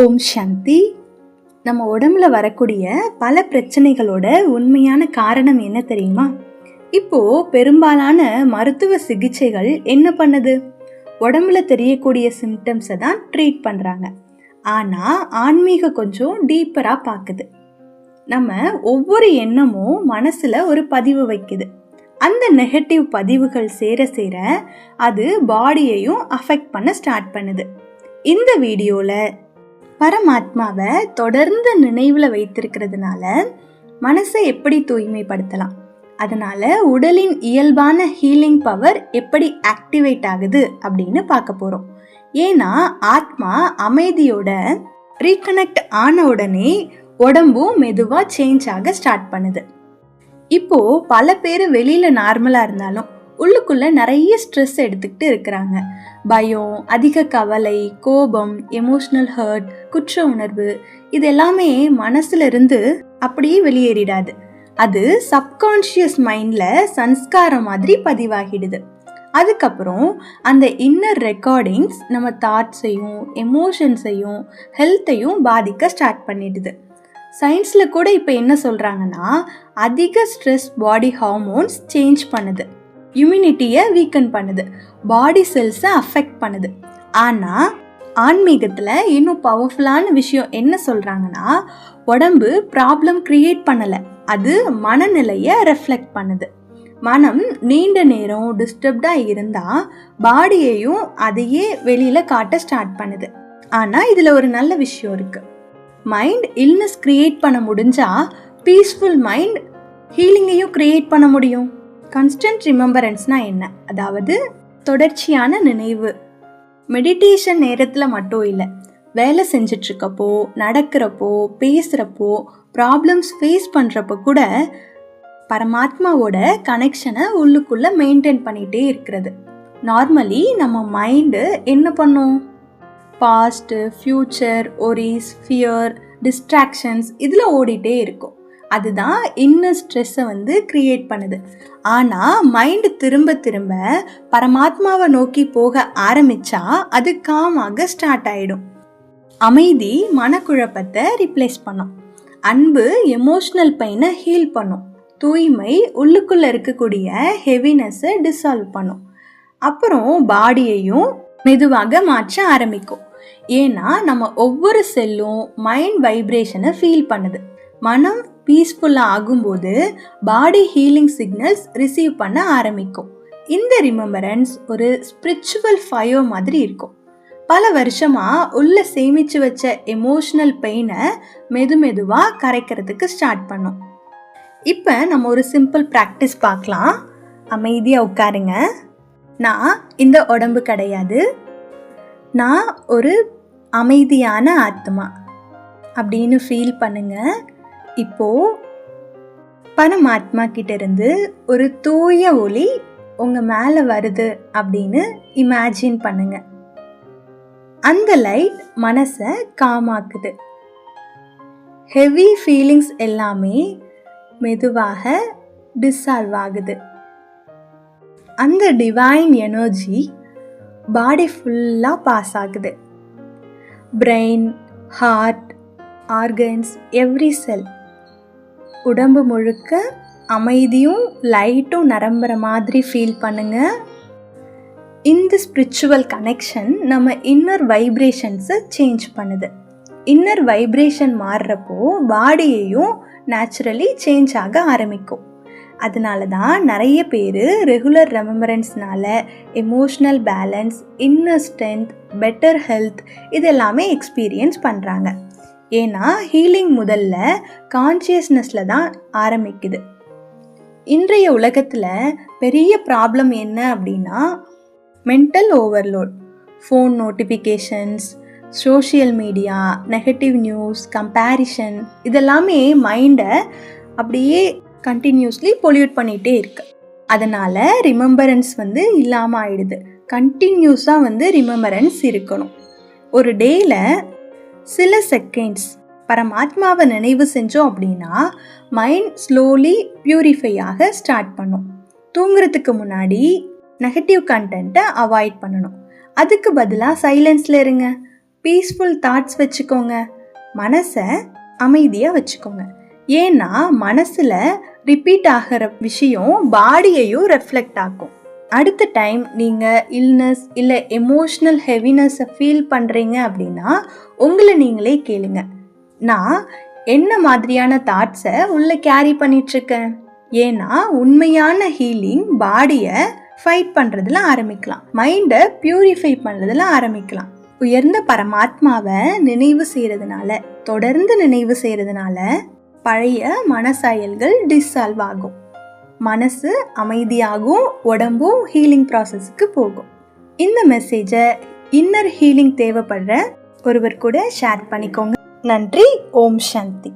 ஓம் சாந்தி. நம்ம உடம்புல வரக்கூடிய பல பிரச்சனைகளோட உண்மையான காரணம் என்ன தெரியுமா? இப்போ பெரும்பாலான மருத்துவ சிகிச்சைகள் என்ன பண்ணுது? உடம்புல தெரியக்கூடிய சிம்டம்ஸை தான் ட்ரீட் பண்றாங்க. ஆனா ஆன்மீக கொஞ்சம் டீப்பரா பார்க்குது. நம்ம ஒவ்வொரு எண்ணமும் மனசுல ஒரு பதிவு வைக்குது. அந்த நெகட்டிவ் பதிவுகள் சேர சேர அது பாடியையும் அஃபெக்ட் பண்ண ஸ்டார்ட் பண்ணுது. இந்த வீடியோல பரமாத்மாவை தொடர்ந்து நினைவுல வைத்திருக்கிறதுனால மனசை எப்படி தூய்மைப்படுத்தலாம், அதனால உடலின் இயல்பான ஹீலிங் பவர் எப்படி ஆக்டிவேட் ஆகுது அப்படின்னு பார்க்க போறோம். ஏன்னா ஆத்மா அமைதியோட ரீகனெக்ட் ஆன உடனே உடம்பும் மெதுவா சேஞ்ச் ஆக ஸ்டார்ட் பண்ணுது. இப்போ பல பேர் வெளியில நார்மலா இருந்தாலும் உள்ளுக்குள்ள நிறைய ஸ்ட்ரெஸ் எடுத்துக்கிட்டு இருக்கிறாங்க. பயம், அதிக கவலை, கோபம், எமோஷனல் ஹர்ட், குற்ற உணர்வு, இது எல்லாமே மனசுல இருந்து அப்படியே வெளியேறிடாது. அது சப்கான்ஷியஸ் மைண்ட்ல சன்ஸ்காரம் மாதிரி பதிவாகிடுது. அதுக்கப்புறம் அந்த இன்னர் ரெக்கார்டிங்ஸ் நம்ம தாட்ஸையும் எமோஷன்ஸையும் ஹெல்த்தையும் பாதிக்க ஸ்டார்ட் பண்ணிடுது. சயின்ஸ்ல கூட இப்போ என்ன சொல்றாங்கன்னா, அதிக ஸ்ட்ரெஸ் பாடி ஹார்மோன்ஸ் சேஞ்ச் பண்ணுது, இம்யூனிட்டியை வீக்கன் பண்ணுது, பாடி செல்ஸை அஃபெக்ட் பண்ணுது. ஆனால் ஆன்மீகத்தில் இன்னும் பவர்ஃபுல்லான விஷயம் என்ன சொல்கிறாங்கன்னா, உடம்பு ப்ராப்ளம் கிரியேட் பண்ணலை, அது மனநிலையை ரெஃப்ளெக்ட் பண்ணுது. மனம் நீண்ட நேரம் டிஸ்டர்ப்டாக இருந்தால் பாடியையும் அதையே வெளியில் காட்ட ஸ்டார்ட் பண்ணுது. ஆனால் இதில் ஒரு நல்ல விஷயம் இருக்குது. மைண்ட் இல்னஸ் கிரியேட் பண்ண முடிஞ்சால் பீஸ்ஃபுல் மைண்ட் ஹீலிங்கையும் கிரியேட் பண்ண முடியும். கன்ஸ்டன்ட் ரிமெம்பரன்ஸ்னா என்ன? அதாவது தொடர்ச்சியான நினைவு. மெடிடேஷன் நேரத்தில் மட்டும் இல்லை, வேலை செஞ்சிட்ருக்கப்போ, நடக்கிறப்போ, பேசுகிறப்போ, ப்ராப்ளம்ஸ் ஃபேஸ் பண்ணுறப்போ கூட பரமாத்மாவோட கனெக்ஷனை உள்ளுக்குள்ளே மெயின்டைன் பண்ணிகிட்டே இருக்கிறது. நார்மலி நம்ம மைண்டு என்ன பண்ணும்? Past, future, worries, fear, distractions இதில் ஓடிட்டே இருக்கும். அதுதான் இன்னர் ஸ்ட்ரெஸ்ஸை கிரியேட் பண்ணுது. ஆனால் மைண்டு திரும்ப திரும்ப பரமாத்மாவை நோக்கி போக ஆரம்பித்தா அது காமாக ஸ்டார்ட் ஆகிடும். அமைதி மனக்குழப்பத்தை ரிப்ளேஸ் பண்ணும், அன்பு எமோஷ்னல் பெயினை ஹீல் பண்ணும், தூய்மை உள்ளுக்குள்ளே இருக்கக்கூடிய ஹெவினஸை டிசால்வ் பண்ணும். அப்புறம் பாடியையும் மெதுவாக மாற்ற ஆரம்பிக்கும். ஏன்னா நம்ம ஒவ்வொரு செல்லும் மைண்ட் வைப்ரேஷனை ஃபீல் பண்ணுது. மனம் பீஸ்ஃபுல்லாக ஆகும்போது பாடி ஹீலிங் சிக்னல்ஸ் ரிசீவ் பண்ண ஆரம்பிக்கும். இந்த ரிமெம்பரன்ஸ் ஒரு ஸ்பிரிச்சுவல் ஃபயர் மாதிரி இருக்கும். பல வருஷமாக உள்ள சேமித்து வச்ச எமோஷ்னல் பெயினை மெதுவாக கரைக்கிறதுக்கு ஸ்டார்ட் பண்ணும். இப்போ நம்ம ஒரு சிம்பிள் ப்ராக்டிஸ் பார்க்கலாம். அமைதியாக உட்காருங்க. நான் இந்த உடம்பு கிடையாது, நான் ஒரு அமைதியான ஆத்மா அப்படின்னு ஃபீல் பண்ணுங்க. இப்போ பரமாத்மா கிட்ட இருந்து ஒரு தூய ஒளி உங்க மேலே வருது அப்படின்னு இமேஜின் பண்ணுங்க. அந்த லைட் மனசை காமாக்குது. ஹெவி ஃபீலிங்ஸ் எல்லாமே மெதுவாக டிசால்வ் ஆகுது. அந்த டிவைன் எனர்ஜி பாடி ஃபுல்லாக பாஸ் ஆகுது. Brain, heart, organs, every cell, உடம்பு முழுக்க அமைதியும் லைட்டும் நிரம்புற மாதிரி ஃபீல் பண்ணுங்க. இந்த ஸ்பிரிச்சுவல் கனெக்ஷன் நம்ம இன்னர் வைப்ரேஷன்ஸை சேஞ்ச் பண்ணுது. இன்னர் வைப்ரேஷன் மாறுறப்போ பாடியையும் நேச்சுரலி சேஞ்ச் ஆக ஆரம்பிக்கும். அதனால தான் நிறைய பேர் ரெகுலர் ரெமெம்பரன்ஸ்னால emotional balance, inner strength, better health இதெல்லாமே எக்ஸ்பீரியன்ஸ் பண்ணுறாங்க. ஏன்னா ஹீலிங் முதல்ல கான்ஷியஸ்னஸில் தான் ஆரம்பிக்குது. இன்றைய உலகத்தில் பெரிய ப்ராப்ளம் என்ன அப்படின்னா mental overload. Phone notifications, social media, negative news, comparison இதெல்லாமே மைண்டை அப்படியே கண்டினியூஸ்லி பொல்யூட் பண்ணிகிட்டே இருக்கு. அதனால் ரிமெம்பரன்ஸ் இல்லாமல் ஆயிடுது. கண்டினியூஸாக ரிமெம்பரன்ஸ் இருக்கணும். ஒரு டேயில் சில செகண்ட்ஸ் பரமாத்மாவை நினைவு செஞ்சோம் அப்படின்னா மைண்ட் ஸ்லோலி பியூரிஃபை ஆக ஸ்டார்ட் பண்ணும். தூங்குறதுக்கு முன்னாடி நெகட்டிவ் கண்டென்ட்டை அவாய்ட் பண்ணணும். அதுக்கு பதிலாக சைலன்ஸில் இருங்க. பீஸ்ஃபுல் தாட்ஸ் வச்சுக்கோங்க. மனசை அமைதியாக வச்சுக்கோங்க. ஏன்னா மனசில் ரிப்பீட் ஆகிற விஷயம் பாடியையும் ரெஃப்ளெக்ட் ஆகும். அடுத்த டைம் நீங்கள் இல்னஸ் இல்லை எமோஷ்னல் ஹெவினஸை ஃபீல் பண்ணுறீங்க அப்படின்னா உங்களை நீங்களே கேளுங்க, நான் என்ன மாதிரியான தாட்ஸை உள்ளே கேரி பண்ணிகிட்ருக்கேன். ஏன்னா உண்மையான ஹீலிங் பாடியை ஃபைட் பண்ணுறதுல ஆரம்பிக்கலாம், மைண்டை பியூரிஃபை பண்ணுறதுல ஆரம்பிக்கலாம். உயர்ந்த பரமாத்மாவை நினைவு செய்கிறதுனால, தொடர்ந்து நினைவு செய்கிறதுனால பழைய மனசாயல்கள் டிசால்வ் ஆகும், மனசு அமைதியாகும், உடம்பும் ஹீலிங் ப்ராசஸ்க்கு போகும். இந்த மெசேஜை இன்னர் ஹீலிங் தேவைப்படுற ஒருவர் கூட ஷேர் பண்ணிக்கோங்க. நன்றி. ஓம் சாந்தி.